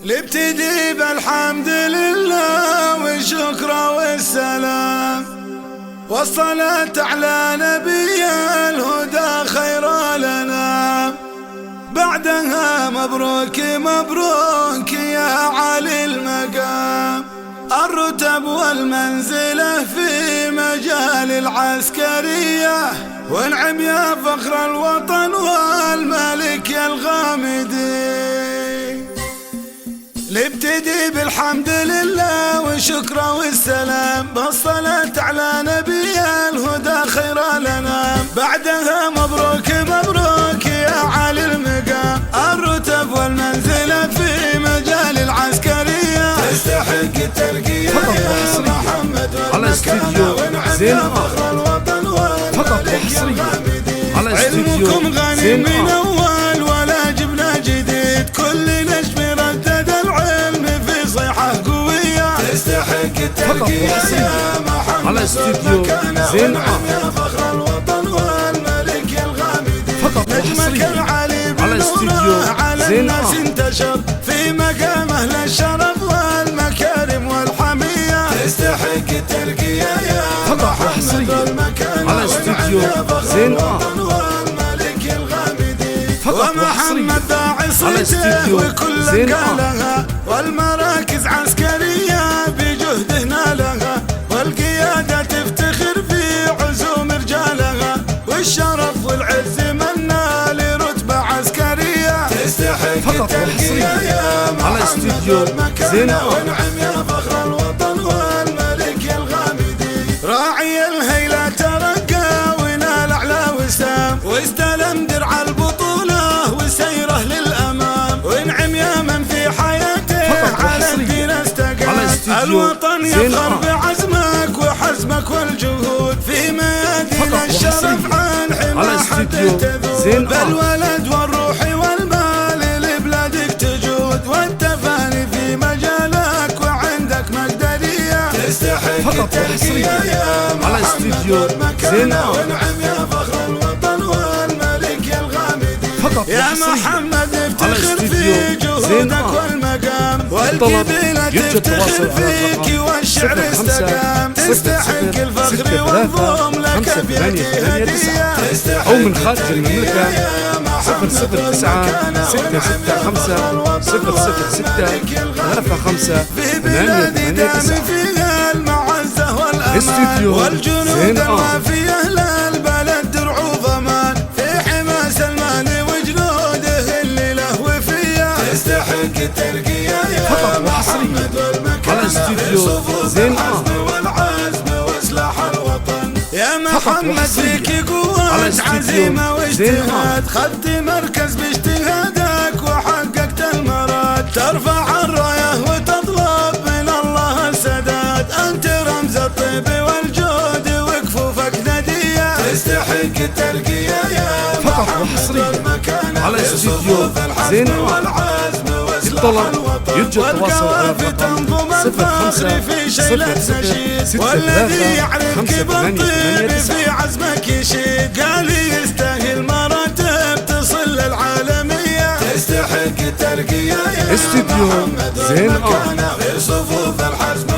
نبتدي بالحمد لله والشكر والسلام والصلاة على نبي الهدى خير لنا. بعدها مبروك مبروك يا علي المقام، الرتب والمنزلة في مجال العسكرية، وانعم يا فخر الوطن والملك يا الغامدي. نبتدي بالحمد لله والشكر والسلام بالصلاة على نبي الهدى خير لنا. بعدها مبروك مبروك يا علي المقام، الرتب والمنزلة في مجال العسكرية، تستحق الترقية يا محمد والمكانة، ونعم يا فخر الوطن والملك يا الغامدي. علمكم غني من أول ولا جبنا جديد، كل نجم ردد العلم في صيحة قوية، تستحق الترقية يا محمد والمكانة، ونعم يا فخر الوطن والملك يا الغامدي. نجمك العلي بنوره على الناس انتشر في مقام أهل الشرف والمكارم والحمية، تستحق الترقية يا محمد والمكانة، ونعم يا فخر الوطن والملك يا الغامدي. ومحمد داعي صيته وكل قالها، والمراكز عسكرية بجهده نالها، والقيادة تفتخر في عزوم رجالها، والشرف والعز منا لرتبة عسكرية، تستحق الترقية يا محمد والمكانة، ونعم يا فخر الوطن والملك يا الغامدي. راعي الهيلة ترقى ونال أعلى وسام، واستلم درع البطولة وسيره للأمام، ونعم يا من في حياته على الدين استقام. الوطن يفخر بعزمك وحزمك والجهود، في ميادين الشرف عن حما حد تذود، بالولد والروح والمال لبلادك تجود، والتفاني في مجالك وعندك مقدرية، تستحق الترقية يا محمد والمكانة، ونعم يا فخر الوطن والملك يا الغامدي. يا محمد افتخر في جهودك والمقام، والقبيلة تفتخر فيك والشعر استقام، تستحق الفخر والضم لك بيدي هدية، أو من خارج المملكة 009 665 006 في بلادي دام فيها المعزة والأمان، والجنود الوافية أهل البلد درع وضمان، في حما سلمان وجنوده اللي له وفية، تستحق الترقية يا محمد والمكانة، في صفوف الحزم والعزم وسلاح الوطن. يا محمد فيك قوة عزيمة واجتهاد، خذت مركز باجتهادك وحققت المراد، ترفع الراية وتطلب من الله السداد، أنت رمز الطيب والجود وكفوفك ندية، تستحق الترقية يا محمد والمكانة، في صفوف الحزم والعزم وسلاح الوطن، والقوافي تنظم الفخر في شيلة نشيد، والذي يعرفك بالطيب في عزمك يشيد، قال يستاهل مراتب تصل للعالمية، تستحق الترقية يا محمد والمكانة، في صفوف الحزم